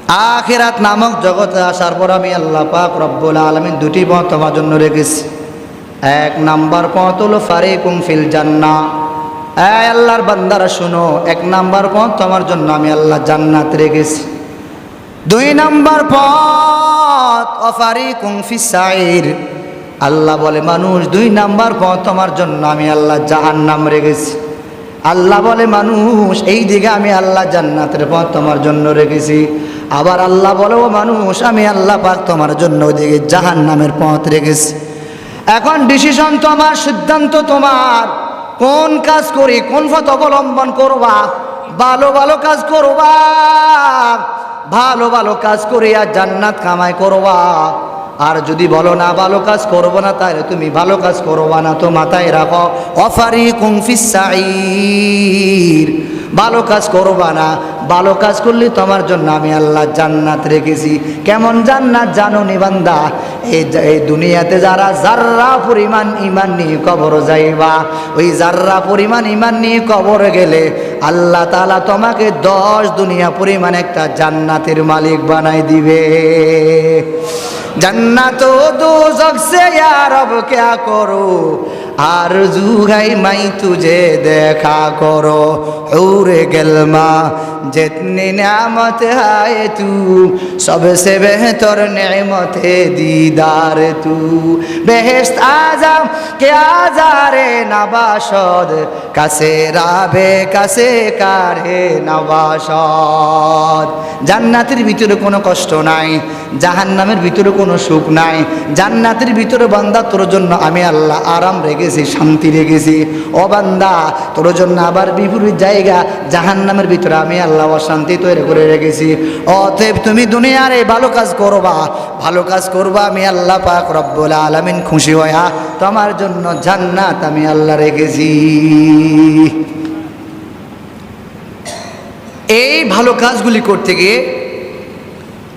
আখিরাত নামক জগতে আসার পর আমি আল্লাহ পাক রব্বুল আলামিন দুটি পথ তোমার জন্য রেখেছি। এক নাম্বার পথ হলো ফারিকুম ফিল জান্নাহ। এই আল্লাহর বান্দারা শুনো, এক নাম্বার পথ তোমার জন্য আমি আল্লাহ জান্নাত রেখেছি। দুই নাম্বার পথ অফারিকুম ফিস সাইর। আল্লাহ বলে মানুষ, দুই নাম্বার পথ তোমার জন্য আমি আল্লাহ জাহান্নাম রেখেছি। আল্লাহ বলে মানুষ, এই দিকে আমি আল্লাহ জান্নাতের পথ তোমার জন্য রেখেছি। আবার আল্লাহ বলে ও মানুষ, আমি আল্লাহ পাক তোমার জন্য ওইদিকে জাহান্নামের পথ রেখেছি। এখন ডিসিশন তোমার, সিদ্ধান্ত তোমার, কোন কাজ করি, কোন পথ অবলম্বন করবা। ভালো ভালো কাজ করবা, ভালো ভালো কাজ করিয়া জান্নাত কামাই করবা। আর যদি বলো না ভালো কাজ করবো না, তাহলে তুমি ভালো কাজ করবা না। তো মাথায় রাখো, অফারিকুম ফিস সাইর। ভালো কাজ করবা না, ভালো কাজ করলে তোমার জন্য আমি আল্লাহ জান্নাত রেখেছি। কেমন জান্নাত জানো নি বান্দা? এই দুনিয়াতে যারা জাররা পরিমাণ ইমান নিয়ে কবর যাইবা, ওই জাররা পরিমাণ ইমান নিয়ে কবর গেলে আল্লাহ তাআলা তোমাকে 10 দুনিয়া পরিমাণ একটা জান্নাতের মালিক বানাই দিবে। जन्नत दोज़ख से या रब क्या करो, आरज़ू है मैं तुझे देखा करो। हूरे गिल्मा जितनी नेमत है तू, सबसे बेहतर नेमत है दीदार तू। बेहेश्त आज़म के आज़ारे नबाशद, कसे राबे कसे कारे नबाशद। জান্নাতের ভিতরে কোনো কষ্ট নাই, জাহান্নামের ভিতরে কোনো সুখ নাই। জান্নাতের ভিতরে বান্দা তোর জন্য আমি আল্লাহ আরাম রেখেছি, শান্তি রেখেছি। ও বান্দা, তোর জন্য আবার বিপরীত জায়গা জাহান্নামের ভিতরে আমি আল্লাহ অশান্তি তৈরি করে রেখেছি। অতএব তুমি দুনিয়ারে ভালো কাজ করবা, ভালো কাজ করবা, আমি আল্লাহ পাক রব্বুল আলামিন খুশি হয়া তোমার জন্য জান্নাত আমি আল্লাহ রেখেছি। এই ভালো কাজগুলি করতে গিয়ে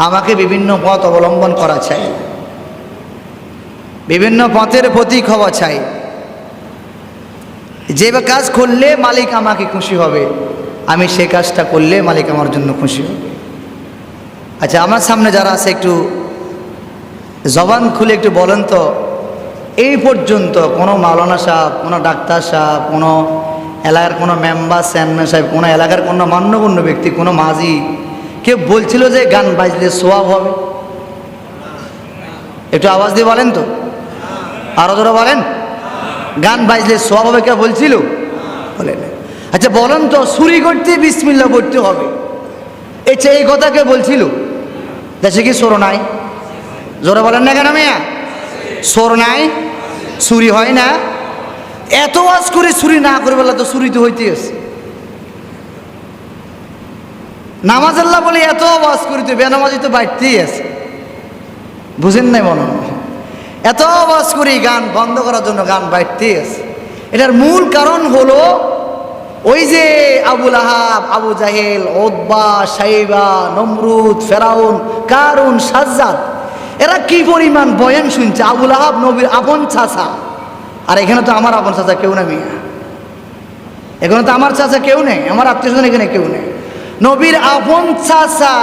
আমাকে বিভিন্ন পথ অবলম্বন করা চাই, বিভিন্ন পথের প্রতীক হওয়া চাই। যে কাজ করলে মালিক আমাকে খুশি হবে, আমি সে কাজটা করলে মালিক আমার জন্য খুশি হবে। আচ্ছা, আমার সামনে যারা আছে একটু জবান খুলে একটু বলেন তো, এই পর্যন্ত কোনো মাওলানা সাহেব, কোনো ডাক্তার সাহেব, কোনো এলাকার কোনো মেম্বার, চেয়ারম্যান সাহেব, কোনো এলাকার কোনো মান্যগণ্য ব্যক্তি, কোনো মাঝি কেউ বলছিল যে গান বাজলে সোয়াব হবে? একটু আওয়াজ দিয়ে বলেন তো, আরো ধরে বলেন, গান বাজলে সোয়াব হবে কেউ বলছিল? বলেন। আচ্ছা বলেন তো, চুরি করতে বিসমিল্লাহ পড়তে হবে, এই কথা কে বলছিল? দেশে কি চোর নাই? জোরে বলেন না কেন মিয়া? চোর নাই, চুরি হয় না? এত ওয়াজ করে চুরি না করে বলা তো চুরি তো হইতে আছে। নামাজ আল্লাহ বলে এত ওয়াজ করিতে, বেনামাজি তো বাড়তেই আছে। বুঝেন নাই মনে হয়? এত ওয়াজ করি গান বন্ধ করার জন্য গান বাড়তেই আছে। এটার মূল কারণ হলো ওই যে আবুল আহাব, আবু জাহেল, উতবা, সাইবা, নমরুদ, ফেরাউন, কারুন, সাজ্জাদ, এরা কি পরিমাণ বয়ান শুনছে। আবুল আহাব নবীর আপন চাচা, আর এখানে তো আমার আপন চাচা কেউ না মিয়া, এখানে তো আমার চাচা কেউ নেই, আমার আত্মীয় স্বজন এখানে কেউ নেই। নবীর আপন চাচা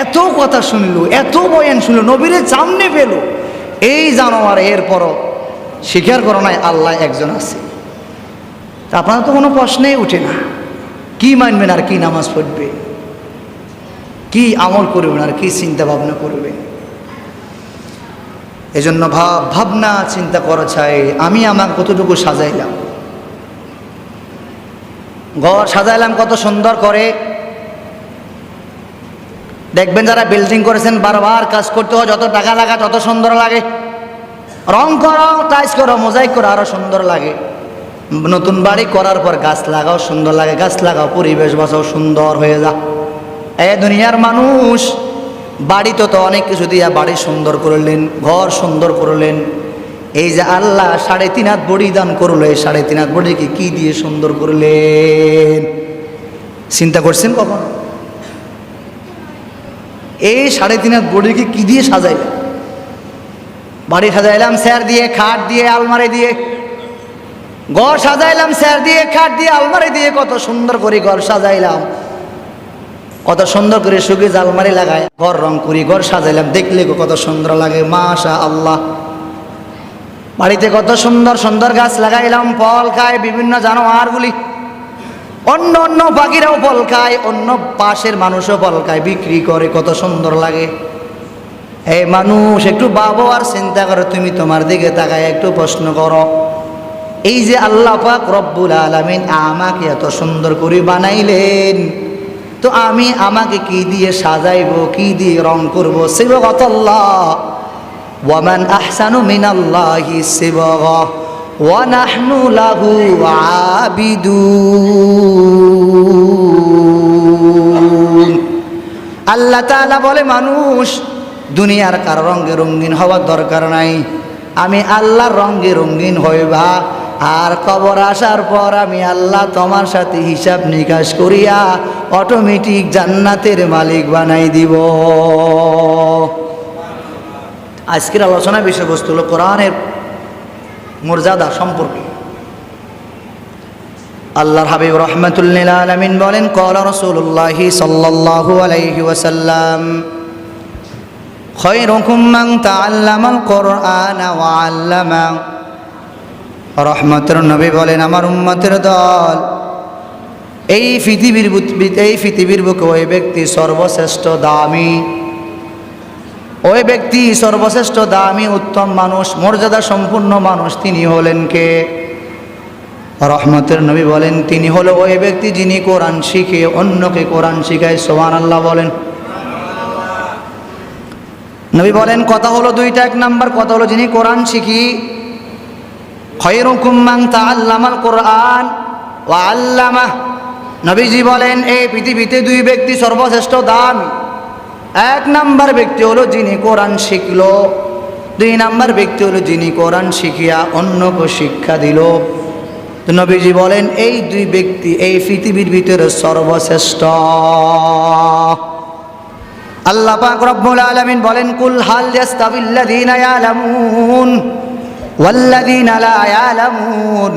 এত কথা শুনলো, এত বয়ান শুনলো, নবীর সামনে পেল, এই জানোয়ার এরপরও স্বীকার করো নাই আল্লাহ একজন আছে। তা আপনার তো কোনো প্রশ্নেই উঠে না, কি মানবেন আর কি নামাজ পড়বে, কি আমল করবেন আর কি চিন্তা ভাবনা করবেন। এজন্য ভাবনা চিন্তা করা চাই। আমি আমার কতটুকু সাজাইলাম, ঘর সাজাইলাম কত সুন্দর করে। দেখবেন যারা বিল্ডিং করেছেন বারবার কাজ করতে হয়, যত টাকা লাগা তত সুন্দর লাগে। রং করো, টাইস করো, মোজাইক করো, আরো সুন্দর লাগে। নতুন বাড়ি করার পর গাছ লাগাও, সুন্দর লাগে। গাছ লাগাও, পরিবেশ বাঁচাও, সুন্দর হয়ে যা। এ দুনিয়ার মানুষ বাড়ি তো অনেক কিছু দিয়া বাড়ি সুন্দর করলেন, ঘর সুন্দর করলেন। এই যে আল্লাহ 3.5 হাত বডি দান করলো, এই 3.5 হাত বডিকে কি দিয়ে সুন্দর করলেন চিন্তা করছেন কখন? এই 3.5 হাত বডিকে কি দিয়ে সাজাইলেন? বাড়ি সাজাইলাম চেয়ার দিয়ে, খাট দিয়ে, আলমারি দিয়ে। ঘর সাজাইলাম চেয়ার দিয়ে, খাট দিয়ে, আলমারি দিয়ে, কত সুন্দর করে ঘর সাজাইলাম। কত সুন্দর করে সুগি জালমারি লাগায় ঘর রং করি, ঘর সাজাইলাম, দেখলে কত সুন্দর লাগে, মাশা আল্লাহ। বাড়িতে কত সুন্দর সুন্দর গাছ লাগাইলাম, ফল খায় বিভিন্ন জানোয়ারগুলি, অন্য অন্য পাখিরাও ফল খায়, অন্য পাশের মানুষও ফল খায়, বিক্রি করে, কত সুন্দর লাগে। এই মানুষ একটু ভাবো আর চিন্তা করো, তুমি তোমার দিকে তাকায় একটু প্রশ্ন করো, এই যে আল্লাহ পাক রব্বুল আলামিন আমাকে এত সুন্দর করে বানাইলেন, তো আমি আমাকে কি দিয়ে সাজাইবো, কি দিয়ে রং করবো? সিবগাতাল্লাহ, ওয়া মান আহসানু মিনাল্লাহি সিবগা ওয়া নাহনু লাহু আবিদুন। আল্লাহ তাআলা বলে, মানুষ দুনিয়ার কার রঙে রঙিন হওয়ার দরকার নাই, আমি আল্লাহর রঙে রঙিন হইবা, আর কবর আসার পর আমি আল্লাহ তোমার সাথে হিসাব নিকাশ করিয়া অটোমেটিক জান্নাতের মালিক বানাই দিব। আজকের আলোচনা বিষয়বস্তু হলো কোরআনের মর্যাদা সম্পর্কে। আল্লাহর হাবিব রাহমাতুল লিল আলামিন বলেন, ক্বালা রাসূলুল্লাহি সাল্লাল্লাহু আলাইহি ওয়াসাল্লাম, খায়রুকুম মান তাআল্লামাল কুরআনা ওয়া আল্লামা। রহমতের নবী বলেন, আমার উম্মতের দল, এই পৃথিবীর বুকে ওই ব্যক্তি সর্বশ্রেষ্ঠ দামি, ওই ব্যক্তি সর্বশ্রেষ্ঠ দামি উত্তম মানুষ, মর্যাদা সম্পূর্ণ মানুষ, তিনি হলেন কে? রহমতের নবী বলেন, তিনি হলো ওই ব্যক্তি যিনি কোরআন শিখে অন্যকে কোরআন শিখায়। সুবহানাল্লাহ বলেন। নবী বলেন, কথা হলো দুইটা। এক নাম্বার কথা হলো যিনি কোরআন শিখি, খায়রুকুম মান তাআল্লামাল কুরআন ওয়া আল্লামাহ। নবীজি বলেন, এই পৃথিবীতে দুই ব্যক্তি সর্বশ্রেষ্ঠ দামি। এক নাম্বার ব্যক্তি হলো যিনি কোরআন শিখলো, দুই নাম্বার ব্যক্তি হলো যিনি কোরআন শিখিয়া অন্যকে শিক্ষা দিল। তো নবীজি বলেন, এই দুই ব্যক্তি এই পৃথিবীর ভিতরে সর্বশ্রেষ্ঠ। আল্লাহ পাক রব্বুল আলামিন বলেন, কুল হাল ইয়াস্তাবিল্লাযীনা ইয়ালামুন ওয়াল্লাযীনা লা ইয়ালামুন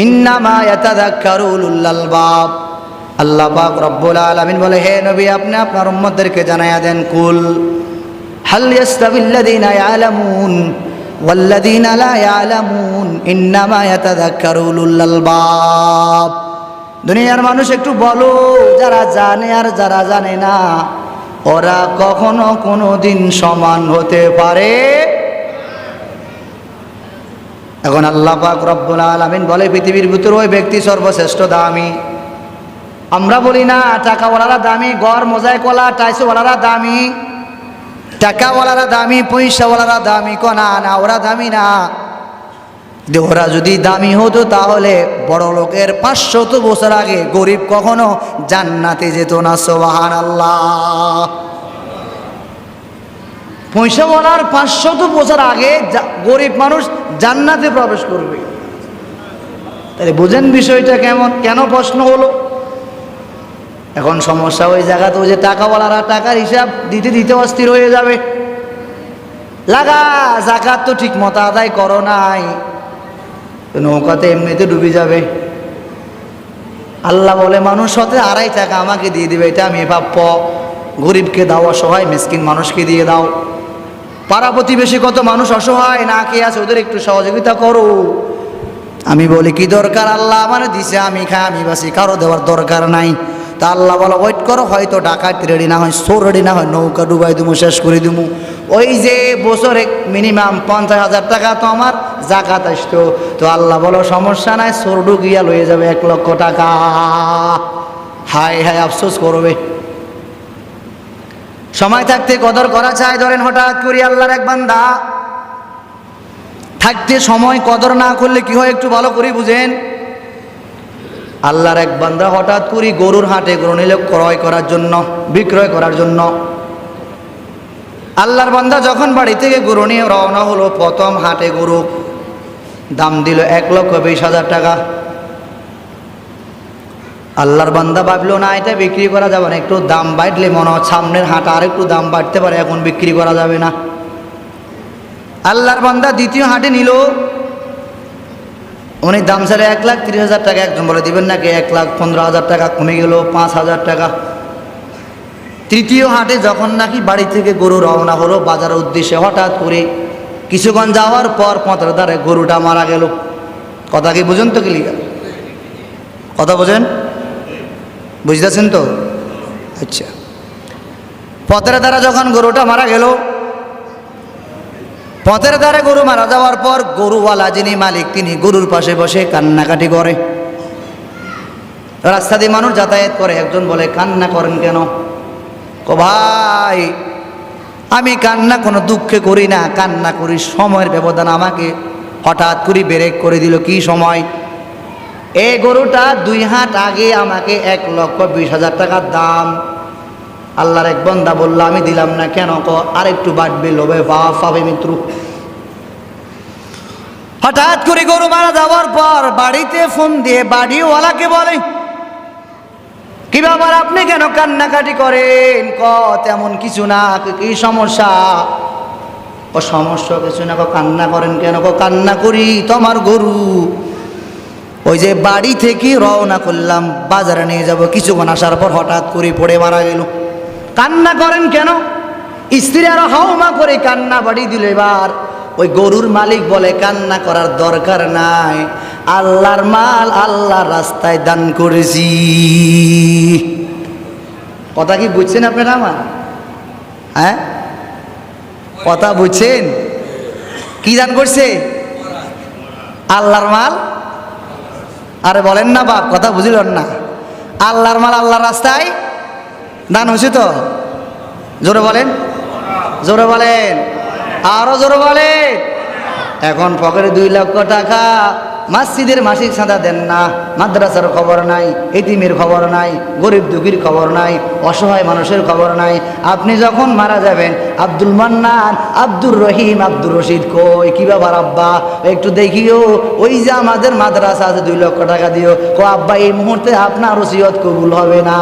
ইন্নামা ইয়াতাযাক্কারু উলুল আলবাব। আল্লাহ পাক রব্বুল আলামিন বলে, হে নবী, আপনি আপনার উম্মতদেরকে জানায়া দেন, কুল হাল ইয়াস্তাবিল্লাযীনা ইয়ালামুন ওয়াল্লাযীনা লা ইয়ালামুন ইন্নামা ইয়াতাযাক্কারু উলুল আলবাব। দুনিয়ার মানুষ একটু বলো, যারা জানে আর যারা জানে না, ওরা কখনো কোনো দিন সমান হতে পারে? এখন আল্লাহ পাক রব্বুল আলামিন বলে, পৃথিবীর ভিতরে ওই ব্যক্তি সর্বশ্রেষ্ঠ দামি। আমরা বলি না টাকাওয়ালারা দামি, ঘর মোজায় কলা টাইসওয়ালারা দামি, টাকাওয়ালারা দামি, পয়সাওয়ালারা দামি। না না, ওরা দামি না। ওরা যদি দামি হতো তাহলে বড় লোকের 500 বছর আগে গরিব কখনো জান্নাতে যেত না। সুবহানাল্লাহ। পয়সাওয়ালার 500 বছর আগে গরিব মানুষ জান্নাতে প্রবেশ করবে। তাহলে বুঝেন বিষয়টা কেমন, কেন প্রশ্ন হলো। এখন সমস্যা ওই জায়গাতে, ওই যে টাকাওয়ালারা টাকার হিসাব দিতে দিতে অস্থির হয়ে যাবে। লাগা যাকাত তো ঠিক মতো আদায় করো নাই, নৌকাতে এমনিতে ডুবে যাবে। আল্লাহ বলে, মানুষ হতে 2.5 টাকা আমাকে দিয়ে দিবে, এটা আমি প্রাপ্য। গরিবকে দাও, অসহায় মিসকিন মানুষকে দিয়ে দাও। পাড়া প্রতিবেশী কত মানুষ অসহায় না খেয়ে আছে, ওদের একটু সহযোগিতা করো। আমি বলি, কি দরকার, আল্লাহ আমার দিছে, আমি খাই, আমি বাসি, কারো দেওয়ার দরকার নাই। তা আল্লাহ বলো, ওয়েট করো, হয়তো ডাকাত রেডি না হয়, চোর রেডি না হয়, নৌকা ডুবাই দিমু, শেষ করে দিমু। ওই যে বছরে মিনিমাম 50,000 টাকা তো আমার জাকাত আসতো। তো আল্লাহ বলো, সমস্যা নাই, চোর ঢুকিয়া লয়ে যাবে 1 লক্ষ টাকা। হায় হায় আফসোস করবে। সময় থাকতে কদর করা চাই। ধরেন হঠাৎ করি আল্লাহর এক বান্দা থাকতে সময় কদর না করলে কি হয় একটু ভালো করে বুঝেন। আল্লাহর এক বান্দা হঠাৎ করি গরুর হাটে গরু নিল ক্রয় করার জন্য, বিক্রয় করার জন্য। আল্লাহর বান্দা যখন বাড়ি থেকে গরু নিয়ে রওনা হলো, প্রথম হাটে গরু দাম দিল 1,20,000 টাকা। আল্লাহর বান্দা ভাবলো, না এটা বিক্রি করা যাবে না, একটু দাম বাড়লে মনে হয় সামনের হাটে আর একটু দাম বাড়তে পারে, এখন বিক্রি করা যাবে না। আল্লাহর বান্দা দ্বিতীয় হাটে নিল, উনি দাম চাইলে 1,30,000 টাকা। একজন বলে, দিবেন নাকি? 1,15,000 টাকা কমে গেল 5,000 টাকা। তৃতীয় হাটে যখন নাকি বাড়ি থেকে গরু রওনা হলো বাজারের উদ্দেশ্যে, হঠাৎ করে কিছুক্ষণ যাওয়ার পর পথের ধারে গরুটা মারা গেল। কথা কি বুঝেন তো? ক্লিয়ার কথা বোঝেন? বুঝতেছেন তো? আচ্ছা, পথের ধারে যখন গরুটা মারা গেল, পথের ধারে গরু মারা যাওয়ার পর গরুওয়ালা যিনি মালিক তিনি গরুর পাশে বসে কান্নাকাটি করে। রাস্তা দিয়ে মানুষ যাতায়াত করে, একজন বলে কান্না করেন কেন? ও ভাই, আমি কান্না কোনো দুঃখে করি না, কান্না করি সময়ের ব্যবধান আমাকে হঠাৎ করে ব্রেক করে দিল। কি সময়? এই গরুটা 2 হাট আগে আমাকে 1,20,000 টাকার দাম। আল্লাহর এক বান্দা বলল আমি দিলাম না কেন? আর একটু বাড়বে, লোভে বাপ পাবে মিত্র। হঠাৎ করে গরু মারা যাওয়ার পর বাড়িতে ফোন দিয়ে বাড়িওয়ালাকে বলে, কি ব্যাপার, আপনি কেন কান্নাকাটি করেন? তেমন কিছু না। কি সমস্যা? সমস্যা কিছু না। কান্না করেন কেন? কান্না করি তোমার গরু ওই যে বাড়ি থেকে রওনা করলাম বাজারে নিয়ে যাব, কিছুক্ষণ আসার পর হঠাৎ করে পড়ে মারা গেল। কান্না করেন কেন? স্ত্রী আরো হাউমা করে কান্না বাড়ি দিল। এবার ওই গরুর মালিক বলে কান্না করার দরকার নাই, আল্লাহর মাল আল্লাহর রাস্তায় দান করেছি। কথা কি বুঝছেন আপনারা আমার? হ্যাঁ, কথা বুঝছেন? কি দান করছে? আল্লাহর মাল। আরে বলেন না বাপ, কথা বুঝলেন না? আল্লাহর মাল আল্লাহর রাস্তায় দান হয়েছে তো। জোরে বলেন, জোরে বলেন, আরো জোরে বলেন। এখন পকেটে 2 লক্ষ টাকা, মসজিদের মাসিক চাঁদা দেন না, মাদ্রাসার খবর নাই, এতিমের খবর নাই, গরিব দুঃখীর খবর নাই, অসহায় মানুষের খবর নাই। আপনি যখন মারা যাবেন, আব্দুল মান্নান, আব্দুর রহিম, আব্দুর রশিদ কই? কি ব্যাপার আব্বা, একটু দেখিও, ওই যে আমাদের মাদ্রাসা আছে 2 লক্ষ টাকা দিও। আব্বা এই মুহূর্তে আপনার ওসিয়ত কবুল হবে না,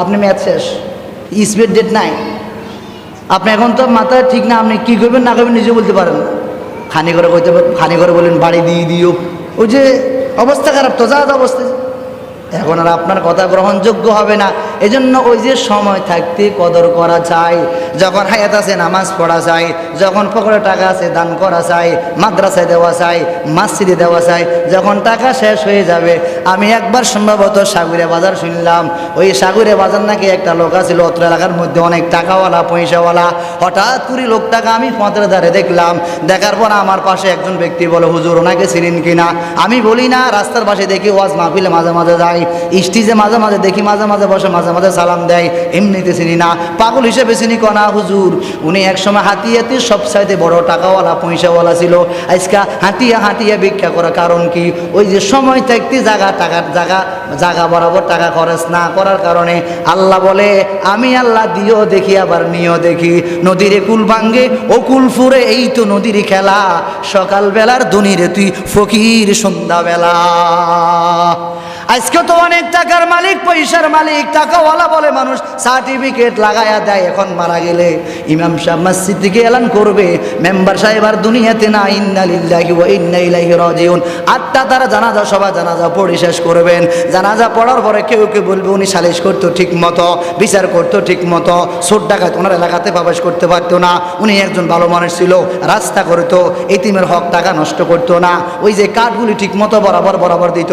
আপনি ম্যাচ শেষ, স্পিড ডেট নাই। আপনি এখন তো মাথায় ঠিক না, আপনি কি করবেন না করবেন নিজে বলতে পারেন না। খানি করে কইতে, খানি করে বলেন বাড়ি দিয়ে দিও, ওই যে অবস্থা খারাপ তো, যা অবস্থা। এখন আর আপনার কথা গ্রহণযোগ্য হবে না। এজন্য ওই যে সময় থাকতে কদর করা চাই। যখন হায়াত আছে নামাজ পড়া চাই, যখন পকেটে টাকা আছে দান করা চাই, মাদ্রাসায় দেওয়া চাই, মসজিদে দেওয়া চাই। যখন টাকা শেষ হয়ে যাবে, আমি একবার সম্ভবত সাগুরে বাজার শুনলাম, ওই সাগুরে বাজার নাকি একটা লোক আছিল অত্র এলাকার মধ্যে, অনেক টাকাওয়ালা পয়সাওয়ালা। হঠাৎ করে লোকটাকে আমি পথের ধারে দেখলাম, দেখার পর আমার পাশে একজন ব্যক্তি বলে, হুজুর ওনাকে চিনেন কিনা? আমি বলি না, রাস্তার পাশে দেখি ওয়াজ মাহফিলে মাঝে মাঝে যায়, স্টেজে মাঝে মাঝে দেখি, মাঝে মাঝে বসে, মাঝে মাঝে সালাম দেয়, এমনিতে চিনি না, পাগল হিসেবে চিনি কনা হুজুর। উনি একসময় হাতিয়াতে সবচাইতে বড় টাকাওয়ালা পয়সাওয়ালা ছিল, আজকা হাঁটিয়া হাঁটিয়া ভিক্ষা করার কারণ কি? ওই যে সময় থাকতে জায়গা বরাবর টাকা খরচ না করার কারণে আল্লাহ বলে, আমি আল্লাহ দিও দেখি আবার নিও দেখি। নদীর কুল ভাঙ্গে ও কুল ফুরে, এই তো নদীর খেলা, সকালবেলার ধনীরে তুই ফকির সন্ধ্যাবেলা। আজকে তো অনেক টাকার মালিক, পয়সার মালিক, টাকাওয়ালা বলে মানুষ সার্টিফিকেট লাগায়া দেয়। এখন মারা গেলে ইমাম সাহেব মসজিদ থেকে এলান করবে, মেম্বার সাহেব আর দুনিয়াতে না, ইন্না লিল্লাহি ওয়া ইন্না ইলাইহি রাজিউন। আটটা তারা জানাজা সভা জানাজা পড়ে শেষ করবেন। জানাজা পড়ার পরে কেউ কেউ বলবে উনি সালিশ করতো ঠিক মতো, বিচার করতো ঠিক মতো, চোর ডাকাত ওনার এলাকাতে প্রবেশ করতে পারতো না, উনি একজন ভালো মানুষ ছিল, রাস্তা করতো, এতিমের হক টাকা নষ্ট করতো না, ওই যে কাঠগুলি ঠিক মতো বরাবর বরাবর দিত।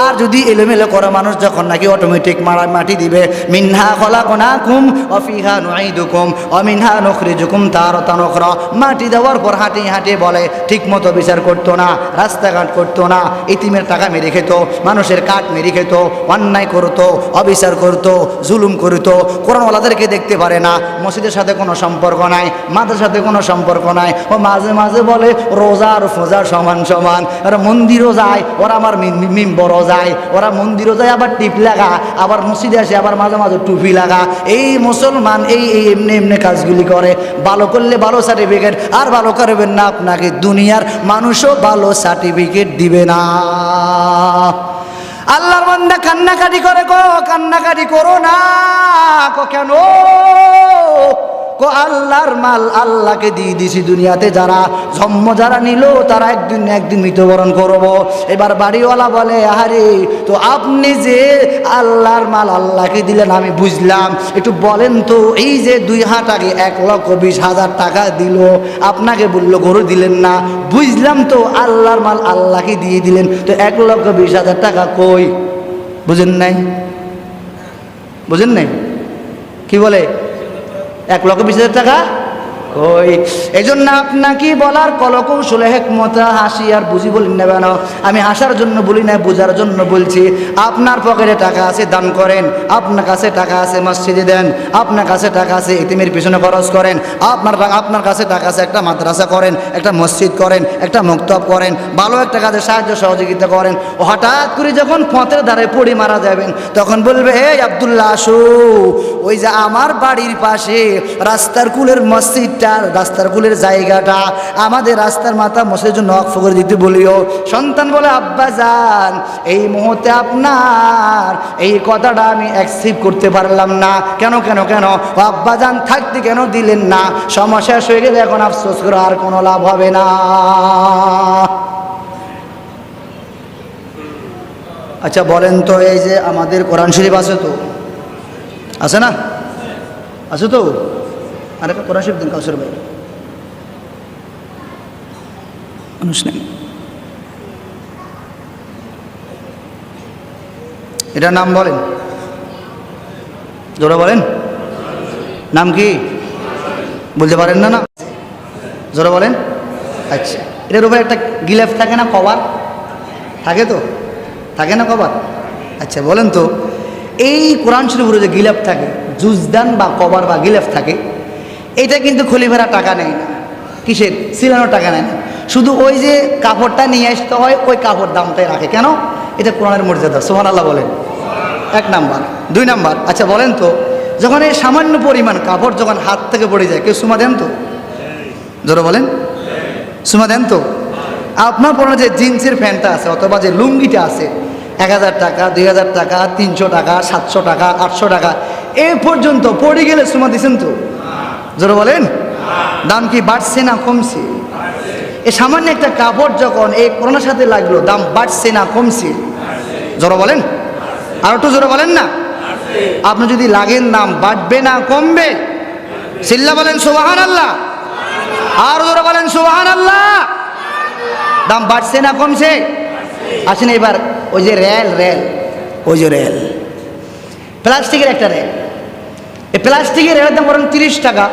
আর যদি এলোমেলো করা মানুষ যখন নাকি অটোমেটিক মাটি দিবে, মিনহা খলাকনাকুম ওয়া ফিহা নুঈদুকুম ওয়া মিনহা নুখরিজুকুম তারাতান উখরা, মাটি দেওয়ার পর হাঁটিয়ে হাঁটিয়ে বলে ঠিক মতো বিচার করতো না, রাস্তাঘাট করতো না, এতিমের টাকা মেরে খেত, মানুষের কাঠ মেরে খেত, অন্যায় করতো, অবিচার করতো, জুলুম করতো। কোরআনওয়ালাদেরকে দেখতে পারে না, মসজিদের সাথে কোনো সম্পর্ক নাই, মাদ্রাসার সাথে কোনো সম্পর্ক নাই। ও মাঝে মাঝে বলে রোজার ফোজা সমান সমান, ওরা মন্দিরও যায়, ওরা আমার মিম্বরও যায়, ওরা মন্দিরও যায়, আবার টিপ লাগা, আবার মসজিদে আসে, আবার মাঝে মাঝে টুপি লাগা। এই মুসলমান এই এমনি এমনি কাজগুলি করে। ভালো করলে ভালো সার্টিফিকেট, আর ভালো করবেন না, আপনাকে দুনিয়ার মানুষও ভালো সার্টিফিকেট দিবে না। আল্লাহর বান্দা কান্নাকাটি করে, কান্নাকাটি করো না। কেন? আল্লাহর মাল আল্লাহকে দিয়ে দিছি, দুনিয়াতে যারা জন্ম যারা নিল তারা একদিন না একদিন মৃত্যুবরণ করব। এবার বাড়িওয়ালা বলে, আরে তো আপনি যে আল্লাহর মাল আল্লাহকে দিলেন আমি বুঝলাম, একটু বলেন তো এই যে 2 হাত আগে 1,20,000 টাকা দিল, আপনাকে বললো গরু দিলেন না, বুঝলাম তো আল্লাহর মাল আল্লাহকে দিয়ে দিলেন, তো 1,20,000 টাকা কই? বুঝেন নাই? বুঝেন নাই? কি বলে 1,20,000 টাকা ওই? এই জন্য আপনাকে বলার কলকৌশলে হেকমতা হাসি আর বুঝি বলি না কেন? আমি হাসার জন্য বলি না, বোঝার জন্য বলছি। আপনার পকেটে টাকা আছে দান করেন, আপনার কাছে টাকা আছে মসজিদে দেন, আপনার কাছে টাকা আছে ইতিমের পিছনে খরচ করেন, আপনার কাছে টাকা আছে একটা মাদ্রাসা করেন, একটা মসজিদ করেন, একটা মক্তব করেন, ভালো একটা কাজে সাহায্য সহযোগিতা করেন। হঠাৎ করে যখন পথের ধারে পড়ে মারা যাবেন তখন বলবে, এই আব্দুল্লাহ আসো, ওই যে আমার বাড়ির পাশে রাস্তার কুলের মসজিদ, রাস্তার কুলের জায়গাটা আমাদের রাস্তার মাথা মসজিদের জন্য ওয়াকফ করে দিতে বলিও। সন্তান বলে, আব্বা যান এই মুহূর্তে আপনার এই কথাটা আমি অ্যাকসেপ্ট করতে পারলাম না। কেন কেন কেন? আব্বা যান থাকতে কেন দিলেন না? সময় শেষ হয়ে গেলে এখন আফসোস করে আর কোনো লাভ হবে না। আচ্ছা বলেন তো, এই যে আমাদের কোরআন শরীফ আছে তো, আছে না? আছে তো? আরেকটা কোরআন শরীফ দিন কাউসর ভাই, মানুষ নেই। এটার নাম বলেন, জোরে বলেন, নাম কি বলতে পারেন না? না জোরে বলেন। আচ্ছা, এটার উপরে একটা গিলাফ থাকে না, কভার থাকে তো, থাকে না কভার? আচ্ছা বলেন তো, এই কোরআন শরীফের যে গিলাফ থাকে, জুজদান বা কভার বা গিলাফ থাকে, এটা কিন্তু খলিফারা টাকা নেয় না। কিসের? সিলানোর টাকা নেয় না, শুধু ওই যে কাপড়টা নিয়ে আসতে হয়, ওই কাপড় দামটাই রাখে। কেন? এটা কোরআনের মর্যাদা। সুবহানাল্লাহ বলেন। 1 নাম্বার। 2 নাম্বার, আচ্ছা বলেন তো, যখন এই সামান্য পরিমাণ কাপড় যখন হাত থেকে পড়ে যায়, কেউ সুমা দেন তো? জোরে বলেন, সুমা দেন তো? আপনার পরনে যে জিন্সের প্যান্টটা আছে অথবা যে লুঙ্গিটা আছে, 1,000 টাকা, 2,000 টাকা, 300 টাকা, 700 টাকা, 800 টাকা, এ পর্যন্ত পড়ে গেলে সুমা দিচ্ছেন তো? জোরে বলেন। দাম কি বাড়ছে না কমছে? এই সামান্য একটা কাপড় যখন এই করোনার সাথে লাগলো, দাম বাড়ছে না কমছে? জোরে বলেন, আর একটু জোরে বলেন না। আপনি যদি লাগেন দাম বাড়বে না কমবে? চিল্লা বলেন সুবহানাল্লাহ, আর জোরে বলেন সুবহানাল্লাহ। দাম বাড়ছে না কমছে? আসেন এবার ওই যে রেল, ওই যে রেল, প্লাস্টিকের একটা রেল, এই প্লাস্টিকের রেলের দাম ধরেন 30 টাকা,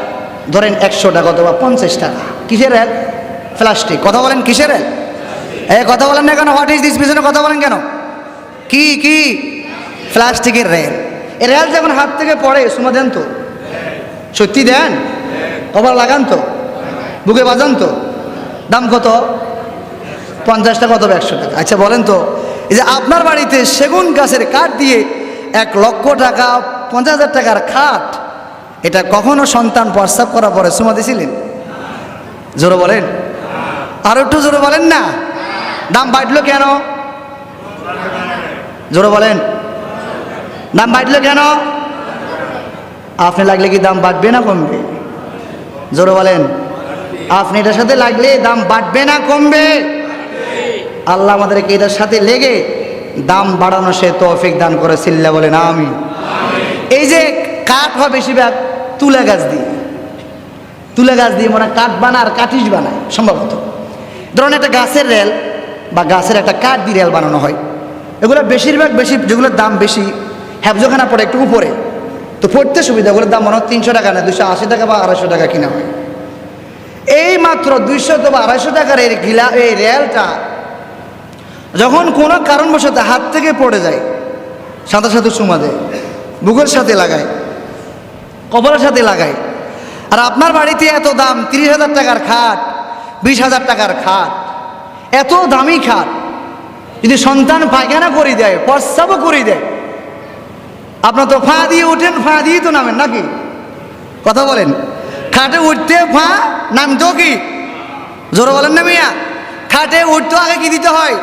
ধরেন 100 টাকা অথবা 50 টাকা। কিসের রেল? প্লাস্টিক। কথা বলেন কিসের রেল? কথা বলেন না কেন? What is this? পিছনে কথা বলেন কেন? কি কি? প্লাস্টিকের রেল। এই রেল যখন হাত থেকে পড়ে, সুমা দেন তো? সত্যি দেন? কভার লাগান তো? বুকে বাজান তো? দাম কত? 50 টাকা অথবা 100 টাকা। আচ্ছা বলেন তো, এই যে আপনার বাড়িতে সেগুন গাছের কাঠ দিয়ে 1,00,000 টাকা, 50,000 টাকার খাট, এটা কখনো সন্তান প্রস্রাব করার পরে সুমা দিয়েছিলেন? জোরে বলেন, আর একটু জোরে বলেন না। দাম বাড়লো কেন? জোরে বলেন, দাম বাড়লো কেন? আপনি লাগলে কি দাম বাড়বে না কমবে? জোরে বলেন, আপনি এটার সাথে লাগলে দাম বাড়বে না কমবে? আল্লাহ আমাদেরকে এটার সাথে লেগে দাম বাড়ানো সে তৌফিক দান করে। চিল্লা বলেন আমিন। এই যে কাঠ হয় বেশিরভাগ তুলা গাছ দিয়ে, তুলা গাছ দিয়ে মনে কাঠ বানায় আর কাঠিস বানায় সম্ভবত। ধরুন একটা গাছের রেল বা গাছের একটা কাঠ দিয়ে রেল বানানো হয়, এগুলো বেশিরভাগ যেগুলোর দাম বেশি, হ্যাবজখানা পড়ে একটু উপরে, তো পড়তে সুবিধা, ওগুলোর দাম মনে হয় 300 টাকা না 280 টাকা বা 250 টাকা কিনা হয়। এই মাত্র 200 বা 250 টাকার এই রেলটা যখন কোনো কারণবশত হাত থেকে পড়ে যায়, সাথে সাথে চুমা দেয়, বুকের সাথে লাগায়, কপালের সাথে লাগায়। আর আপনার বাড়িতে এত দাম, 30,000 টাকার খাট, 20,000 টাকার খাট, এত দামি খাট, যদি সন্তান পায়খানা করে দেয়, প্রস্রাবও করে দেয়, আপনার তো ফা দিয়ে উঠেন, ফা দিয়ে তো নামেন নাকি? কথা বলেন, খাটে উঠতে ফা, নামতেও কি? জোরে বলেন না মিয়া। খাটে উঠতেও আগে কি দিতে হয়?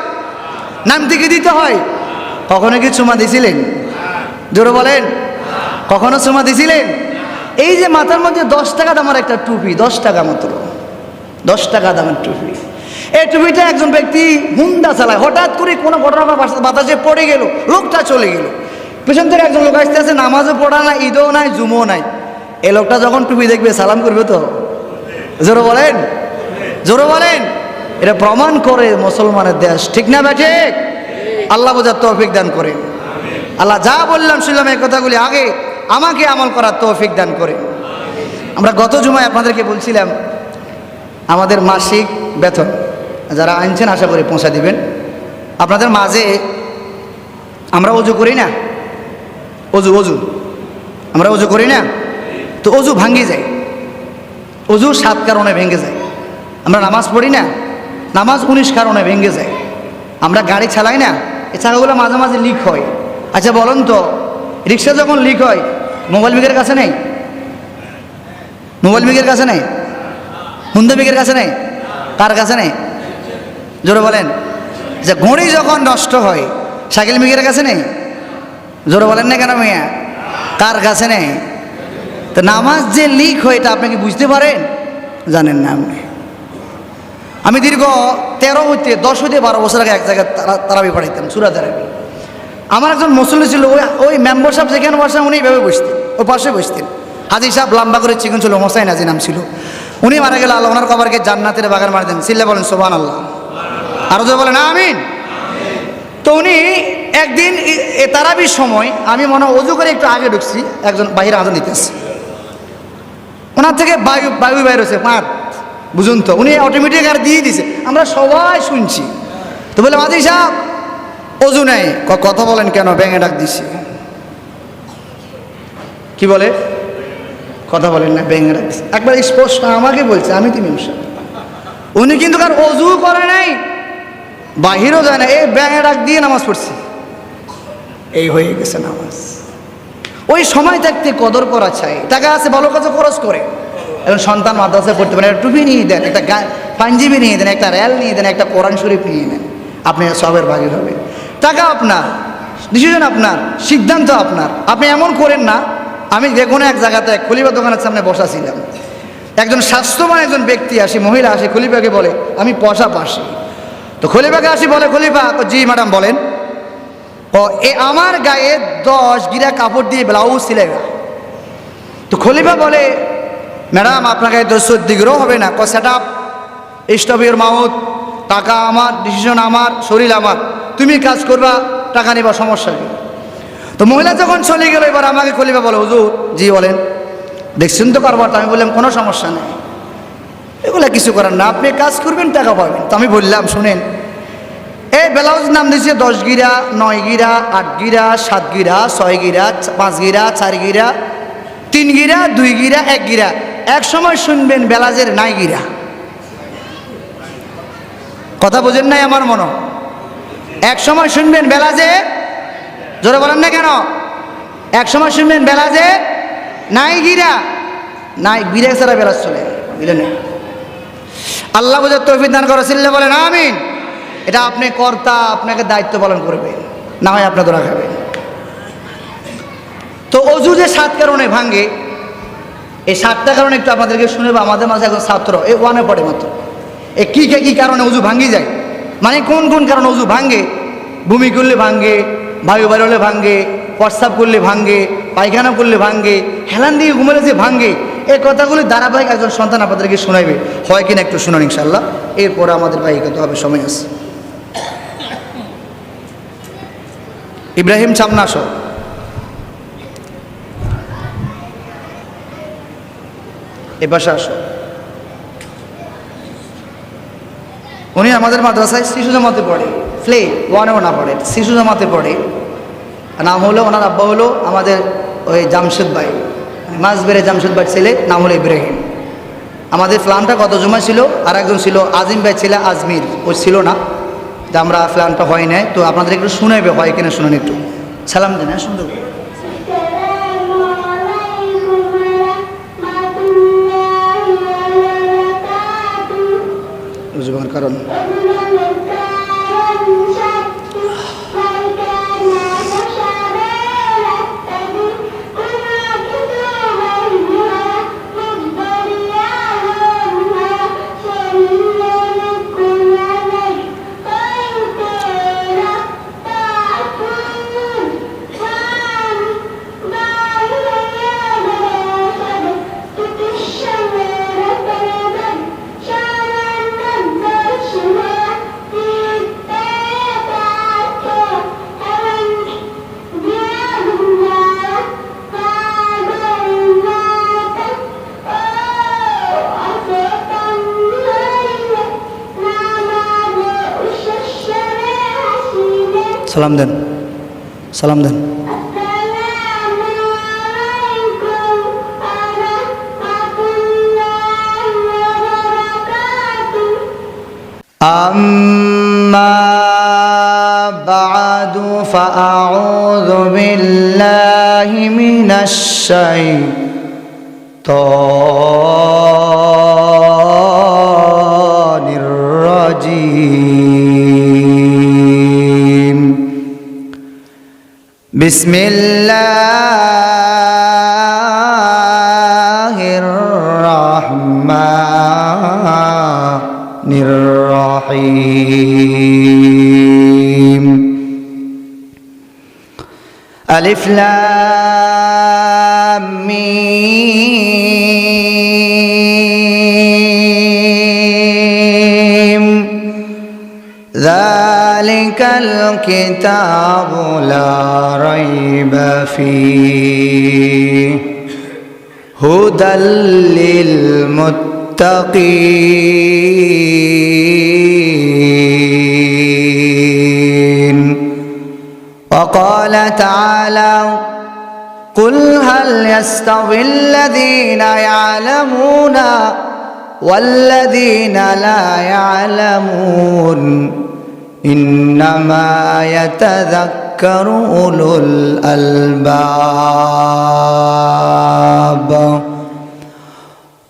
নামতে কি দিতে হয়? কখনো কি চুমা দিছিলেন? জোরে বলেন, কখনো চুমা দিছিলেন? এই যে মাথার মধ্যে 10 টাকা দামের একটা টুপি, 10 টাকা মাত্র, 10 টাকা দামের টুপি। এই টুপিটা একজন ব্যক্তি হুন্ডা চালায়, হঠাৎ করে কোনো ঘটনা বাতাসে পড়ে গেল, লোকটা চলে গেল। পেছন থেকে একজন লোক আসতে আসে, নামাজও পড়া নাই, ঈদও নাই, জুমও নাই। এই লোকটা যখন টুপি দেখবে সালাম করবে তো? জোরে বলেন, জোরে বলেন। এটা প্রমাণ করে মুসলমানের দেশ, ঠিক না বেঠে? আল্লাহ বোঝার তৌফিক দান করেন। আল্লাহ যা বললাম শুনলাম এই কথাগুলি আগে আমাকে আমল করার তৌফিক দান করে। আমরা গত জুমায় আপনাদেরকে বলছিলাম আমাদের মাসিক বেতন যারা আনছেন আশা করি পৌঁছা দিবেন। আপনাদের মাঝে আমরা অজু করি না, অজু আমরা অজু করি না, তো অজু ভাঙ্গি যায়, অজু 7 কারণে ভেঙে যায়। আমরা নামাজ পড়ি না, নামাজ 19 কারণে ভেঙে যায়। আমরা গাড়ি চালাই না, এই চাকাগুলো মাঝে মাঝে লিক হয়। আচ্ছা বলুন তো, রিক্সা যখন লিক হয় মোবাইল বিকের কাছে নেই? মোবাইল বিকের কাছে নেই? হুন্ডা বিকের কাছে নেই? কার কাছে নেই? জোরে বলেন। যে ঘড়ি যখন নষ্ট হয় সাইকেল বিকের কাছে নেই? জোরে বলেন না কেন মিয়া? কার কাছে নেই? তো নামাজ যে লিক হয় এটা আপনি কি বুঝতে পারেন? জানেন না আপনি। আমি দীর্ঘ 10 হইতে 12 বছর আগে এক জায়গায় তারাবি পড়াইতাম, সূরা তারাবি। আমার একজন মুসল্লি ছিল, ওই মেম্বার সাহেব যেখানে বসেন উনি এইভাবে বসতেন, ওই পাশে বসতেন। হাজি সাহেব লম্বা করে চিকন ছিল, হোসাইন হাজি নাম ছিল। উনি মারা গেলে আল্লাহ ওনার কবরকে জান্নাতের বাগান মার দেন। সিল্লা বলেন সুবহানাল্লাহ, আরো জোরে বলেন আমিন। তো উনি একদিন তারাবির সময় আমি মনে অজু করে একটু আগে ঢুকছি, একজন বাহিরে আজান দিতেছে, ওনার থেকে বায়ু বাইর হয়েছে মার, বুঝুন তো। উনি অটোমেটিক আর দিয়ে দিছে, আমরা সবাই শুনছি। তো বলে হাজি সাহেব অজু নেই। কথা বলেন কেন? ব্যাঙে ডাক দিছি। কি বলে? কথা বলেন না, ব্যাঙে ডাক দিছি। একবার স্পষ্ট আমাকে বলছে, আমি তিনি উনি কিন্তু কার অজু করে নাই, বাহিরও যায় না, এই ব্যাঙে ডাক দিয়ে নামাজ পড়ছি। এই হয়ে গেছে নামাজ। ওই সময় থাকতে কদর করা চাই। টাকা আছে ভালো কাজে খরচ করে। এখন সন্তান মাদ্রাসায় পড়তে পারেন, একটা টুপি নিয়ে দেন, একটা পাঞ্জাবি নিয়ে দেন, একটা রেল নিয়ে দেন, একটা কোরআন শরীফ নিয়ে নেন, আপনি সবের ভাগী হবে। টাকা আপনার, ডিসিশন আপনার, সিদ্ধান্ত আপনার। আপনি এমন করেন না। আমি যে কোনো এক জায়গাতে খলিফা দোকানের সামনে বসা ছিলাম, একজন স্বাস্থ্যবান একজন ব্যক্তি আসি, মহিলা আসি, খলিফাকে বলে আমি পয়সা পাশি। তো খলিফাকে আসি বলে, খলিফা জি ম্যাডাম বলেন। ও আমার গায়ে 10 গিরা কাপড় দিয়ে ব্লাউজ সিলে। তো খলিফা বলে ম্যাডাম আপনার গায়ে 14 গিরো হবে না। Set up, stop your mouth, টাকা আমার, ডিসিশন আমার, শরীর আমার, তুমি কাজ করবা, টাকা নেবা, সমস্যা কি? তো মহিলা যখন চলে গেল, এবার আমাকে খলিফা বলে হুজুর জি বলেন, দেখছেন তো কারবারটা? আমি বললাম কোনো সমস্যা নেই, এগুলো কিছু করার না, আপনি কাজ করবেন, টাকা পাবেন। তো আমি বললাম শুনেন, এই ব্লাউজ নাম দিয়েছে 10 গিরা, 9 গিরা, 8 গিরা, 7 গিরা, 6 গিরা, 5 গিরা, 4 গিরা, 3 গিরা, 2 গিরা, 1 গিরা। এক সময় শুনবেন ব্লাউজের 9 গিরা। কথা বোঝেন নাই আমার মনে? এক সময় শুনবেন ব্লাউজে, জোরে বলেন না কেন? এক সময় শুনবেন ব্লাউজে 9 গিরা, নাই গিরা ছাড়া ব্লাউজ চলে বুঝলেন? আল্লাহ বোঝার তৌফিক দান করে, সিল্লা বলেন আমিন। এটা আপনি কর্তা, আপনাকে দায়িত্ব পালন করবে, না হয় আপনার ধরা খাবে। তো অজু যে 7 কারণে ভাঙ্গে, এই 7টা কারণে একটু আপনাদেরকে শুনেব। আমাদের মাঝে একজন ছাত্র এই 1-এ পড়ে মাত্র, এ কি কারণে অজু ভাঙ্গি যায়, মানে কোন কোন কারণে অজু ভাঙ্গে। বমি করলে ভাঙ্গে, বায়ু বাইর হলে ভাঙ্গে, প্রস্রাব করলে ভাঙ্গে, পায়খানা করলে ভাঙ্গে, হেলান দিয়ে ঘুমালে যে ভাঙ্গে। এই কথাগুলি ধারাবাহিক একজন সন্তান আপনাদেরকে শোনাইবে, হয় কিনা একটু শুনুন ইনশাল্লাহ। এরপরে আমাদের ভাই কত হবে, সময় আছে। ইব্রাহিম চামনাস, এ পাশে আসো। উনি আমাদের মাদ্রাসায় শিশু জামাতে পড়ে, প্লে 1-এও না পড়ে, শিশু জামাতে পড়ে। নাম হলো, ওনার আব্বা হলো আমাদের ওই জামশেদ ভাই, মাঝবেড়ে জামশেদ ভাই ছেলে, নাম হলো ইব্রাহিম। আমাদের প্ল্যানটা কত জমা ছিল, আর একজন ছিল আজিম ভাই ছিল, আজমির ও ছিল না, যে আমরা প্ল্যানটা হয় নাই। তো আপনাদের একটু শুনাইবে, হয় কিনা শুনুন একটু। সালাম দেন, হ্যাঁ সুন্দর বুঝবার কারণ। সালাম দেন, সালাম দেন। أما بعد فأعوذ بالله من الشيطان الرجيم. بسم الله الرحمن الرحيم. ألف لام ميم ذلك الكتاب لا ريب فيه هدى للمتقين. وقال تعالى قل هل يستوي الذين يعلمون والذين لا يعلمون إنما يتذكر أولو الألباب.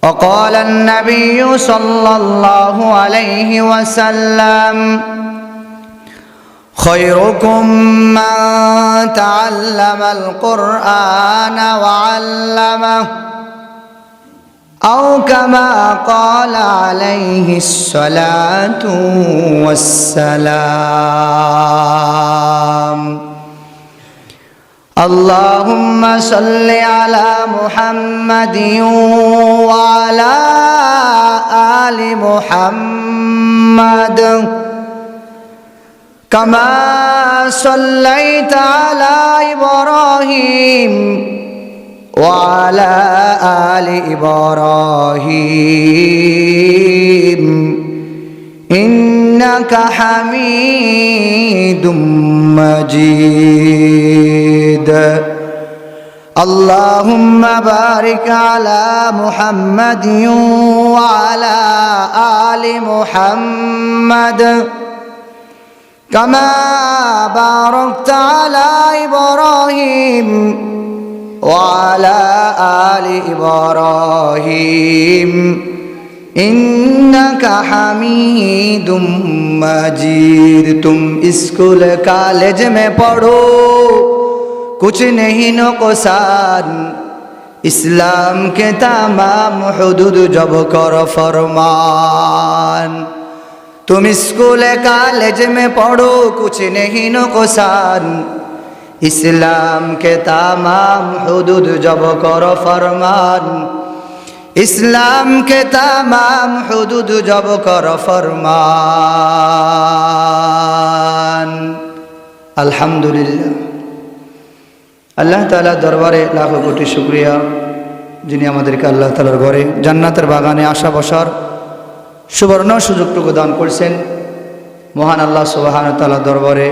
وقال النبي صلى الله عليه وسلم خيركم من تعلم القرآن وعلمه أو كما قال عليه الصلاة والسلام. اللهم صل على محمد وعلى آل محمد كما صليت على إبراهيم وعلى آل إبراهيم إنك حميد مجيد. اللهم بارك على محمد وعلى آل محمد كما باركت على إبراهيم وعلى آل إبراهيم إنك حميد مجيد. तुम स्कूल कॉलेज में पढ़ो कुछ नहीं नुकसान इस्लाम के तमाम हुदूद जब करो फरमान. तुम स्कूल कॉलेज में पढ़ो कुछ नहीं नुकसान इस्लाम के तमाम हुदूद जब करो फरमान. इस्लाम के तमाम हुदूद जब करो फरमान. अल्हम्दुलिल्लाह. আল্লাহ তাআলা দরবারে লাখো কোটি শুকরিয়া যিনি আমাদেরকে আল্লাহ তাআলার ঘরে জান্নাতের বাগানে আসা বসার সুবর্ণ সুযোগটুকু দান করছেন. মহান আল্লাহ সুবহানাহু ওয়া তাআলা দরবারে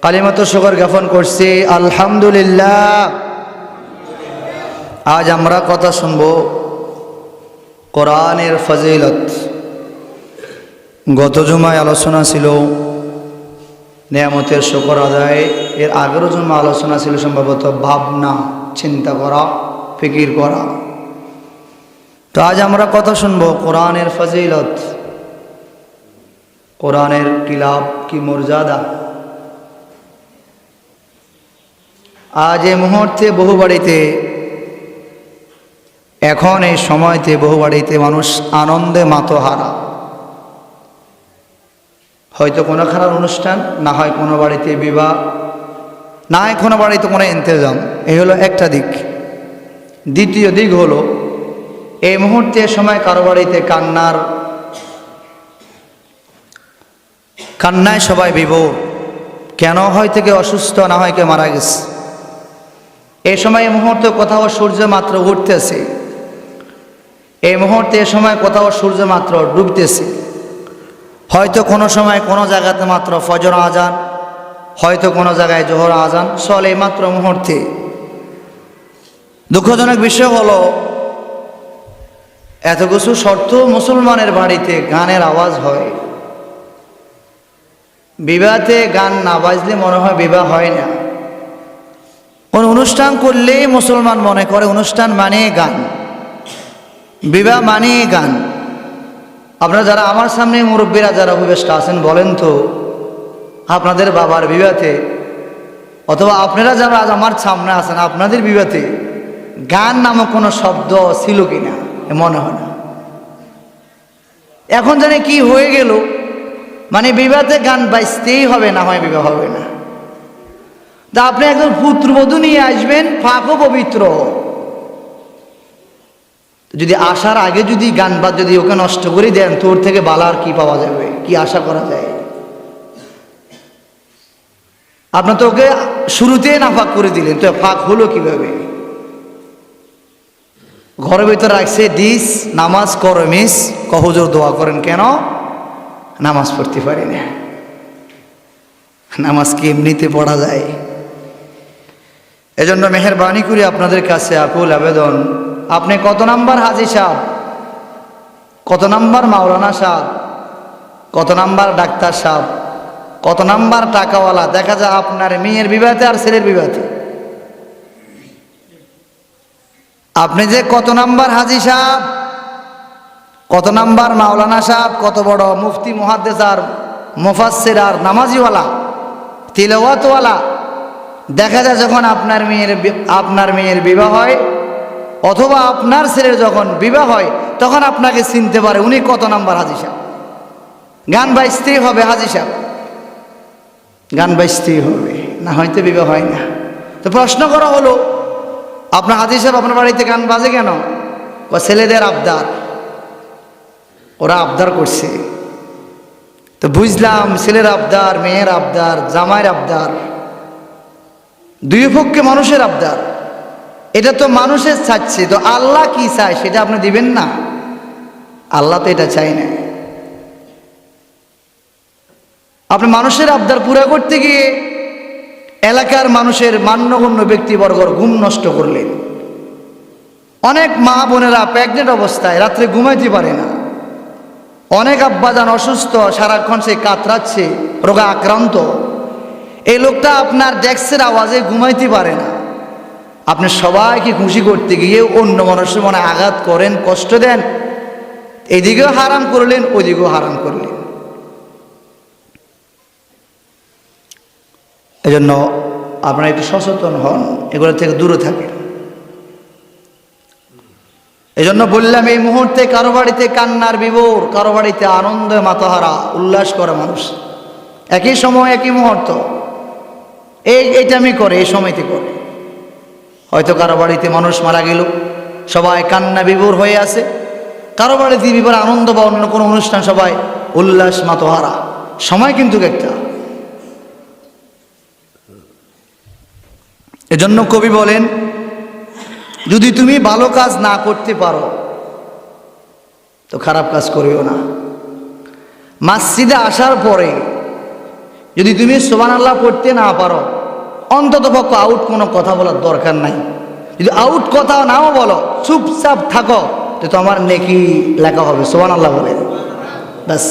কালিমাত শুকর জ্ঞাপন করছি আলহামদুলিল্লাহ. আজ আমরা কথা শুনব কোরআনের ফজিলত. গত জুমায় আলোচনা ছিল নেয়ামতের শুকর আদায়, এর আগের জুমা আলোচনা ছিল সম্ভবত ভাবনা, চিন্তা করা, ফিকির করা. তো আজ আমরা কথা শুনব কোরআনের ফজিলত, কোরআনের কি লাভ, কি মর্যাদা. আজ এই মুহূর্তে বহু বাড়িতে, এখন এই সময়তে বহু বাড়িতে মানুষ আনন্দে মাতোহারা। হয়তো কোনো খারাপ অনুষ্ঠান, না হয় কোনো বাড়িতে বিবাহ, না হয় কোনো বাড়িতে কোনো ইন্তেজাম। এই হলো একটা দিক। দ্বিতীয় দিক হলো এই মুহূর্তে সময় কারো বাড়িতে কান্নায় সবাই বিভোর। কেন? হয় থেকে অসুস্থ, না হয় কে মারা গেছে। এই সময় এই মুহূর্তে কোথাও সূর্য মাত্র উঠতেছে, এই মুহূর্তে এ সময় কোথাও সূর্য মাত্র ডুবতেছে। হয়তো কোনো সময় কোনো জায়গাতে মাত্র ফজর আজান, হয়তো কোনো জায়গায় জোহর আজান চলে মাত্র মুহূর্তে। দুঃখজনক বিষয় হলো এত কিছু শর্ত মুসলমানের বাড়িতে গানের আওয়াজ হয়। বিবাহতে গান না বাজলে মনে হয় বিবাহ হয় না। কোন অনুষ্ঠান করলেই মুসলমান মনে করে অনুষ্ঠান মানে গান, বিবাহ মানে গান। আপনারা যারা আমার সামনে মুরব্বীরা যারা উপবিষ্ট আছেন বলেন তো, আপনাদের বাবার বিবাহতে অথবা আপনারা যারা আজ আমার সামনে আছেন আপনাদের বিবাহতে গান নামক কোনো শব্দ ছিল কিনা? মনে হয় না। এখন জানি কি হয়ে গেল, মানে বিবাহতে গান বাজতেই হবে, না হয় বিবাহ হবে না। তা আপনি একজন পুত্রবধূ নিয়ে আসবেন, পাকও পবিত্র, যদি আসার আগে যদি গান বাদ যদি ওকে নষ্ট করে দেন তোর থেকে বালার কি পাওয়া যাবে, কি আশা করা যায়? আপনার তো ওকে শুরুতে নাফাক করে দিলেন, তো ফাঁক হলো কিভাবে? ঘরের ভিতরে রাখছে ডিস, নামাজ করো মিস, হুজুর দোয়া করেন কেন? নামাজ পড়তে পারি না। নামাজ কি এমনিতে পড়া যায়? এজন্য মেহেরবানি করে আপনাদের কাছে আকুল আবেদন, আপনি কত নাম্বার হাজি সাহেব, কত নাম্বার মাওলানা সাহেব, কত নাম্বার ডাক্তার সাহেব, কত নাম্বার টাকাওয়ালা, দেখা যায় আপনার মেয়ের বিবাহতে আর ছেলের বিবাহতে আপনি যে কত নাম্বার হাজি সাহেব, কত নাম্বার মাওলানা সাহেব, কত বড় মুফতি মুহাদ্দিস আর মুফাসসির আর নামাজিওয়ালা তিলাওয়াতওয়ালা, দেখা যায় যখন আপনার মেয়ের বিবাহ হয় অথবা আপনার ছেলের যখন বিবাহ হয় তখন আপনাকে চিনতে পারে উনি কত নাম্বার হাজি সাহেব। গান বাজতেই হবে হাজি সাহেব, গান বাজতেই হবে, না হয়তো বিবাহ হয় না। তো প্রশ্ন করা হলো, আপনার হাজি সাহেব আপনার বাড়িতে গান বাজে কেন? ছেলেদের আবদার, ওরা আবদার করছে। তো বুঝলাম ছেলের আবদার, মেয়ের আবদার, জামাইয়ের আবদার, দুই পক্ষে মানুষের আবদার। এটা তো মানুষের চাচ্ছে, তো আল্লাহ কি চায় সেটা আপনি দিবেন না? আল্লাহ তো এটা চাই না। আপনি মানুষের আবদার পুরা করতে গিয়ে এলাকার মানুষের মান্যগণ্য ব্যক্তিবর্গর ঘুম নষ্ট করলেন। অনেক মা বোনেরা প্রেগনেন্ট অবস্থায় রাত্রে ঘুমাইতে পারে না, অনেক আব্বাজান অসুস্থ, সারাক্ষণ সে কাতরাচ্ছে, রোগে আক্রান্ত। এই লোকটা আপনার ডেস্কের আওয়াজে ঘুমাইতে পারে না। আপনি সবাইকে খুশি করতে গিয়ে অন্য মানুষের মনে আঘাত করেন, কষ্ট দেন, এদিকেও হারাম করলেন, ওইদিকেও হারাম করলেন। এজন্য আপনারা একটু সচেতন হন, এগুলো থেকে দূরে থাকেন। এজন্য বললাম এই মুহূর্তে কারো বাড়িতে কান্নার বিভোর, কারো বাড়িতে আনন্দে মাতাহারা, উল্লাস করে মানুষ একই সময় একই মুহূর্ত এইটা আমি করে, এই সময়তে করে। হয়তো কারো বাড়িতে মানুষ মারা গেল, সবাই কান্না বিভোর হয়ে আছে, কারো বাড়িতে বিভোর আনন্দ বা অন্য কোনো অনুষ্ঠান, সবাই উল্লাস মাতাহারা, সময় কিন্তু একটা। এজন্য কবি বলেন, যদি তুমি ভালো কাজ না করতে পারো তো খারাপ কাজ করিও না। মসজিদে আসার পরে যদি তুমি সুবহানাল্লাহ পড়তে না পারো, অন্তত পক্ষে আউট কোনো কথা বলার দরকার নাই। যদি আউট কথা নাও বলো, চুপচাপ থাকো, তো তোমার নেকি লেখা হবে, সুবহানাল্লাহ বলে ব্যাস।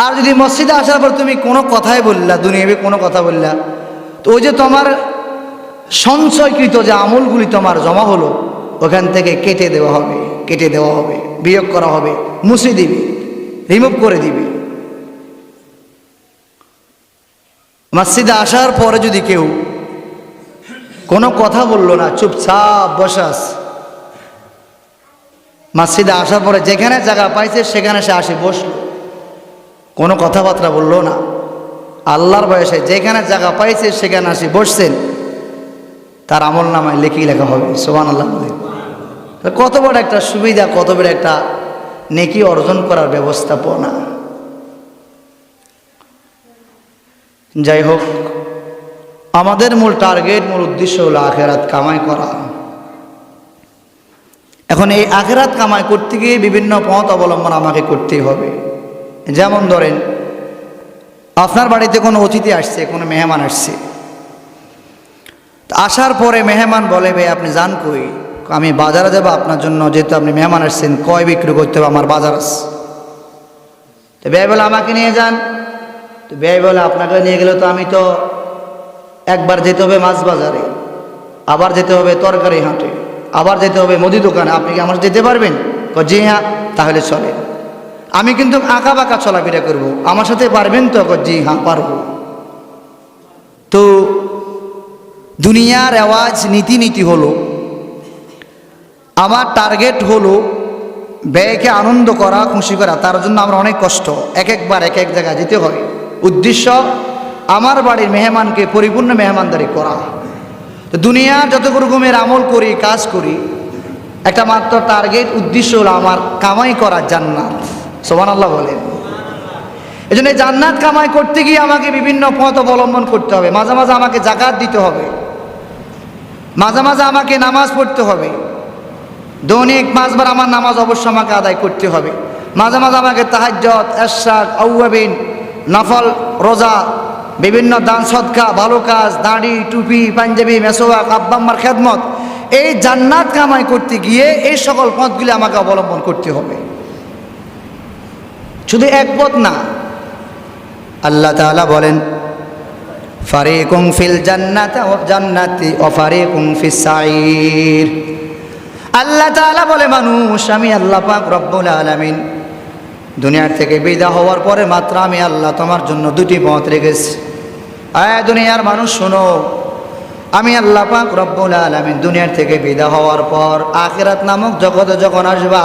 আর যদি মসজিদে আসার পর তুমি কোনো কথাই বললা, দুনিয়াবি কোনো কথা বললা, তো ওই যে তোমার সঞ্চয়কৃত যে আমলগুলি তোমার জমা হলো ওখান থেকে কেটে দেওয়া হবে, কেটে দেওয়া হবে, বিয়োগ করা হবে, মুছে দিবে, রিমুভ করে দিবে। মসজিদে আসার পরে যদি কেউ কোনো কথা বললো না, চুপচাপ বসাস, মসজিদে আসার পরে যেখানে জায়গা পাইছে সেখানে সে আসে বসলো, কোনো কথাবার্তা বললো না, আল্লাহর বয়সে যেখানে জায়গা পাইছে সেখানে আসে বসছেন, তার আমল নামায় লেখা হবে, সুবহানাল্লাহ। কত বড় একটা সুবিধা, কত বড় একটা নেকি অর্জন করার ব্যবস্থাপনা। যাই হোক, আমাদের মূল টার্গেট, মূল উদ্দেশ্য হলো আখেরাত কামাই করা। এখন এই আখেরাত কামাই করতে গিয়ে বিভিন্ন পথ অবলম্বন আমাকে করতেই হবে। যেমন ধরেন, আপনার বাড়িতে কোনো অতিথি আসছে, কোনো মেহমান আসছে, আসার পরে মেহমান বলে ভাই আপনি যান কই? আমি বাজারে যাবো আপনার জন্য, যেহেতু আপনি মেহমান আসছেন কয় বিক্রি করতে হবে, আমার বাজার আছে। তো ব্যয় বলে আমাকে নিয়ে যান। তো ব্যয় বলে আপনাকে নিয়ে গেলে তো আমি তো একবার যেতে হবে মাছ বাজারে, আবার যেতে হবে তরকারি হাটে, আবার যেতে হবে মুদি দোকানে, আপনি কি আমার যেতে পারবেন? জি হ্যাঁ, তাহলে চলে। আমি কিন্তু আঁকা বাঁকা চলাফেরা করবো, আমার সাথে পারবেন তো? জি হ্যাঁ পারবো। তো দুনিয়ার রেওয়াজ নীতি হলো, আমার টার্গেট হলো ব্যয়কে আনন্দ করা, খুশি করা। তার জন্য আমরা অনেক কষ্ট, একবার এক জায়গায় যেতে হয়। উদ্দেশ্য আমার বাড়ির মেহমানকে পরিপূর্ণ মেহমানদারি করা। তো দুনিয়ার যত রকমের আমল করি, কাজ করি, একটা মাত্র টার্গেট, উদ্দেশ্য হলো আমার কামাই করা জান্নাত। সুবহানাল্লাহ বলেন। এই জন্য জান্নাত কামাই করতে গিয়ে আমাকে বিভিন্ন পথ অবলম্বন করতে হবে। মাঝে মাঝে আমাকে যাকাত দিতে হবে, মাঝে মাঝে আমাকে নামাজ পড়তে হবে, দৈনিক 5 বার আমার নামাজ অবশ্য আমাকে আদায় করতে হবে। মাঝে মাঝে আমাকে তাহাজ্জুদ, ইশরাক, আউয়াবিন, নফল রোজা, বিভিন্ন দান সদকা, ভালো কাজ, দাড়ি, টুপি, পাঞ্জাবি, মেসওয়াক, আব্বা আম্মার খেদমত, এই জান্নাত কামাই করতে গিয়ে এই সকল পথগুলি আমাকে অবলম্বন করতে হবে। শুধু এক পথ না। আল্লাহ তাআলা বলেন ফারিকুম ফিল জান্নাতি ওয়া ফারিকুম ফিস সাঈর। আল্লাহ তাআলা বলে মানুষ, আমি আল্লাহ পাক রব্বুল আলামিন দুনিয়ার থেকে বিদায় হওয়ার পরে মাত্র আমি আল্লাহ তোমার জন্য দুটি পথ রেখেছি। দুনিয়ার মানুষ শোনো, আমি আল্লাহ পাক রব্বুল আলামিন দুনিয়ার থেকে বিদায় হওয়ার পর আখিরাত নামক জগতে যখন আসবা,